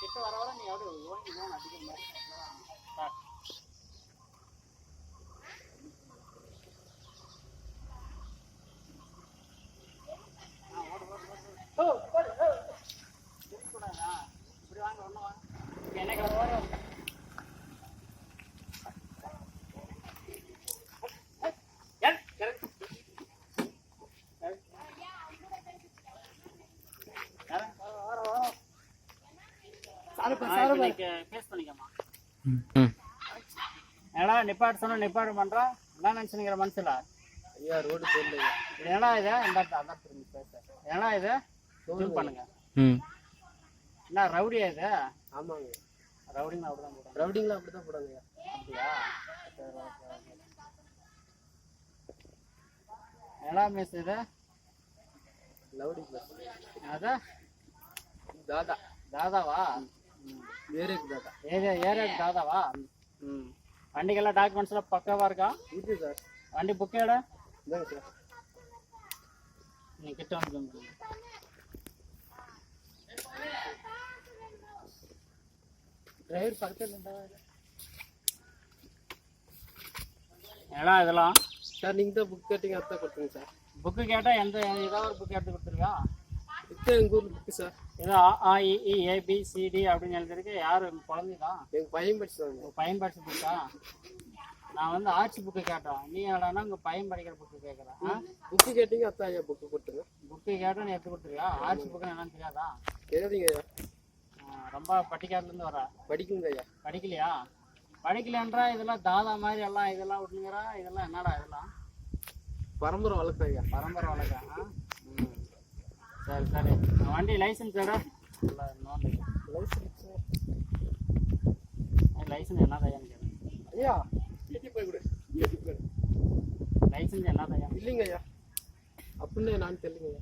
கிட்ட வர வர நீ அப்படியே ஓங்கி தான் அடிக்கிற மாதிரி. இப்படி வாங்க ஒன்று வாங்க எனக்கு வரும். ஏடா நிப்பாட்டு சொன்னா நிப்பாட்டு பண்றா என்ன நினைச்சுங்கிற மனசுல ஐயா ரோடு போடல ஏன்னா இதை இந்த அதான் திரும்பி பேச ஏன்னா இதை ஜூம் பண்ணுங்க. என்ன ரவுடியா இது? ஆமாங்க ரவுடிங்களா அப்படிதான் போடுறாங்க. ரவுடிங்களா அப்படிதான் போடுறாங்க. அப்படியா? சரி ஓகே ஓகே. ஏடா மிஸ் இது லவுடி பிளஸ் அதா தாதா தாதாவா? ஏரியாக்கு தாதா. ஏரியாக்கு தாதாவா? வண்டிக்கெல்லாம் டாக்குமெண்ட்ஸ்லாம் பக்காவா இருக்கா? இருக்கு சார். வண்டி புக் எடு. இதாங்க சார். நீ கிட்ட வந்து டிரைவர் பக்கத்தில் இருந்தா ஏடா இதெல்லாம் சார் நீங்கள் தான் புக் கேட்டீங்க அதான் கொடுத்துங்க சார். புக்கு கேட்டால் எந்த ஏதாவது ஒரு புக் எடுத்து கொடுத்துருக்கா? இப்போ எங்கள் ஊரில் புக்கு சார். ஏதோ ABCD அப்படின்னு எழுதிருக்கு. யார் குழந்தைதான்? எங்கள் பையன் படிச்சுதாங்க. உங்கள் பையன் படிச்ச புக்கா? நான் வந்து ஆர்ட்ஸ் புக்கு கேட்டேன். நீ என்னடானா உங்கள் பையன் படிக்கிற புக்கு கேட்குறேன். புக்கு கேட்டீங்க அதான் ஐயா புக்கு கொடுத்துங்க. புக்கு கேட்டால் நீ எடுத்து கொடுத்துருக்கா? ஆர்ட்ஸ் புக்கு என்னன்னு தெரியாதா? தெரியாதீங்க ஐயா. ரொம்ப பட்டிக்காட்டுலேருந்து வர படிக்குங்க ஐயா. படிக்கலையா? படிக்கலன்றா இதெல்லாம் தாதா மாதிரி எல்லாம் இதெல்லாம் விட்டுங்கிறா. இதெல்லாம் என்னடா இதெல்லாம்? பரம்பரை வழக்கம் ஐயா. பரம்பரை வழக்கா? சரி சரி. வண்டி லைசன்ஸ் எடா? லைசன்ஸ் என்ன தையான்னு கேட்குறேன் ஐயா. போய் கொடு. லைசன்ஸ் என்ன தையா? இல்லைங்க ஐயா. அப்படின்னு என்னன்னு தெரியலங்க ஐயா.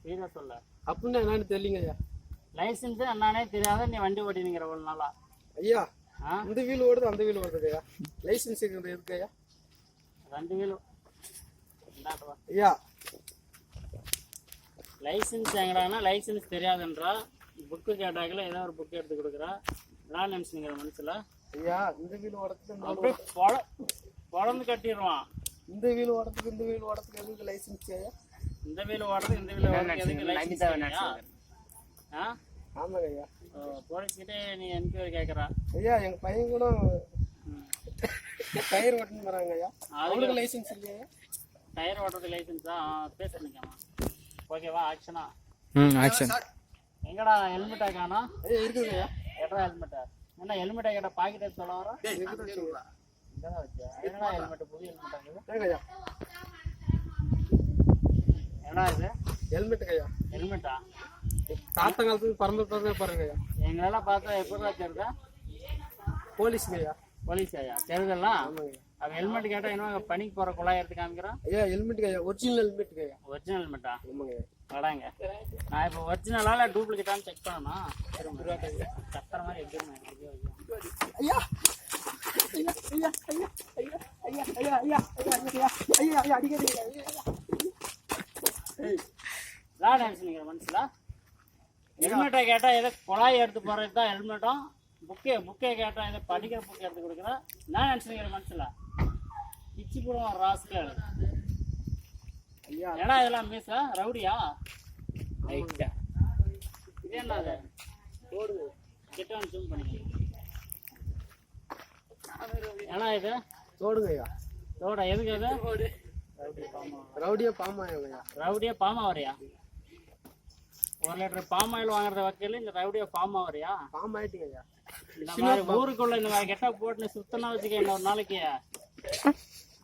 வீடாக சொல்ல அப்படின்னு என்னன்னு தெரியலங்க ஐயா. லைசன்ஸ் என்னன்னே தெரியாத நீ வண்டி ஓட்டினுங்கிற ஒரு நாளா? ஐயா இந்த வீல் ஓடுது அந்த வீல் ஓடுது ஐயா. லைசன்ஸ் இருக்கு ஐயா. ரெண்டு வீல் ஐயா. லைசன்ஸ் எங்கடானா லைசன்ஸ் தெரியாதுன்றா. புக்கு கேட்டாக்கல ஏதோ ஒரு புக்கு எடுத்து கொடுக்குறா. நான் நினச்சினுங்கிற மனசில் ஐயா இந்த வீல் ஓடத்துக்கு அப்படியே குழந்து கட்டிடுவான். இந்த வீல் ஓடத்துக்கு இந்த வீல் ஓடத்துக்கு எதுக்கு லைசன்ஸ் ஐயா? இந்த வீல் ஓடுறது இந்த வீல் ஓடுறது எதுக்கு லைசன்ஸ்? ஆமாங்க ஐயா. போலீஸ்கிட்டே நீ என்கொயரி கேட்குறா? ஐயா எங்கள் பையன் கூட டயர் ஓட்டுன்னு வராங்க ஐயா. அவங்களுக்கு லைசன்ஸ் இல்லையா? டயர் ஓட்டுறது லைசன்ஸ் தான். பேசுறீங்கம்மா. ஓகேவா? ஆக்ஷனா? ஆக்ஷன். எங்கடா ஹெல்மெட்டா காணா? ஐயா இருக்குங்க ஐயா. எட்ரா ஹெல்மெட்டா? என்ன ஹெல்மெட்டா கேட்ட பாக்கெட் எடுத்து சொல்ல வர? என்னடா ஹெல்மெட்? புது ஹெல்மெட்டா இருக்குது ஐயா. என்னடா இது? ஹெல்மெட்டுங்க ஐயா. ஹெல்மெட்டா? தாத்தா காலத்துக்கு பரம்பரை பாருங்க ஐயா. எங்களெல்லாம் பார்த்தா எப்படா தெரியுதா? போலீஸுங்க ஐயா. போலீஸ் ஐயா தெரியுதெல்லாம்? ஆமாங்க. அவன் ஹெல்மெட் கேட்டா இன்னும் பணிக்கு போற குழாய் எடுத்து காமிக்கிறான். ஐயா ஹெல்மெட்டுங்க ஐயா. ஒரிஜினல் ஹெல்மெட்டுங்க ஐயா. ஒரிஜினல் ஹெல்மெட்டா? ஆமாங்க ஐயா. வடாங்க. நான் இப்போ ஒரிஜினலால டூப்ளிகேட்டான்னு செக் பண்ணணும். சத்திர மாதிரி எப்படின்னு ஐயா. ஐயா ஐயா ஐயா ஐயா ஐயா ஐயா ஐயா ஐயா ஐயா ஐயா அடிக்காதீங்க ஐயா. நான் நினைச்சுங்கிற மனசுல ஹெல்மெட்டை கேட்டா ஏதோ குழாய் எடுத்து போறது தான் ஹெல்மெட்டும். புக்கே கேட்டா ஏதோ படிக்கிற புக் எடுத்து கொடுக்குறேன். நான் நினைச்சுங்கிற மனசுல பிச்சு போடுவோம் ராஸ்கல். ஐயா ஏடா இதெல்லாம் மீசா ரவுடியா? இது என்ன அது? போடுங்க. கிட்ட வந்து ஜூம் பண்ணிக்க. ஏன்னா இது தோடுங்க ஐயா. தோடா எதுக்கு அது? ரவுடியா பாமாயா ஐயா. ரவுடியா பாமா வரையா? 1 லிட்டர் பாம் ஆயில் வாங்குறத வக்கையில இந்த ரவுடியா பாமா வரையா? பாம் ஆயிட்டுங்க ஐயா. இந்த மாதிரி ஊருக்குள்ள இந்த மாதிரி கெட்ட போட்டு சுத்தனா வச்சுக்க. இன்னொரு நாளைக்கு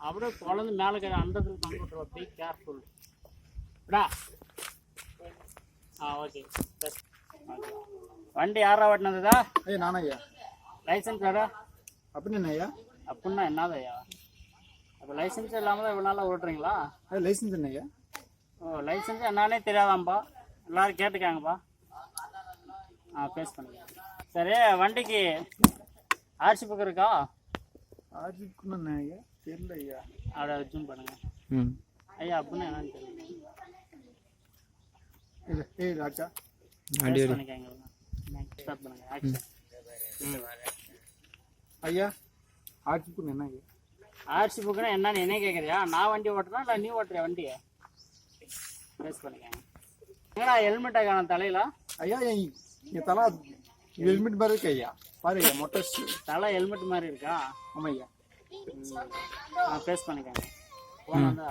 அப்படியே குழந்தை மேலே அண்டத்துல கம்ப்யூட்டர். Be careful. ஓகே. வண்டி யாரா ஓட்டினதுதா? ஐயா நானா ஐயா. லைசன்ஸ் வேடா? அப்படின்னு ஐயா. அப்படின்னா என்னதையா? அப்போ லைசன்ஸ் இல்லாமல் தான் இவ்வளோ நாளாக ஓட்டுறீங்களா? அது லைசன்ஸ் என்ன ஐயா? லைசன்ஸ் என்னன்னே தெரியாதாம்பா. எல்லாரும் கேட்டுக்காங்கப்பா. பேஸ் பண்ணுங்க. சரி வண்டிக்கு ஆர்சி புக் இருக்கா? ஆர்சி புக்குன்னு ஐயா தெரியல ஐயா. அதை ஜூம் பண்ணுங்க ஐயா. அப்படின்னு என்னன்னு தெரியல. இல்லை ஏய் ராஜா பண்ணிக்காங்க. ஸ்டார்ட் பண்ணுங்க ஆக்ஷன். ஐயா ஆர்சி புக் என்ன ஐயா? ஆர்சி புக்குன்னா என்னன்னு என்ன கேட்குறியா? நான் வண்டி ஓட்டுறேன் இல்லை நீ ஓட்டுறியா வண்டியை? பேஸ் பண்ணுங்க. ஏன்னா ஹெல்மெட்டை காணும் தலையில. ஐயா என் தலை ஹெல்மெட் மாதிரி இருக்கு ஐயா. பாரு ஐயா மொட்டை தலை ஹெல்மெட் மாதிரி இருக்கா? ஆமாம் ஐயா. பேஸ் பண்ணிக்கோங்க. போன வந்து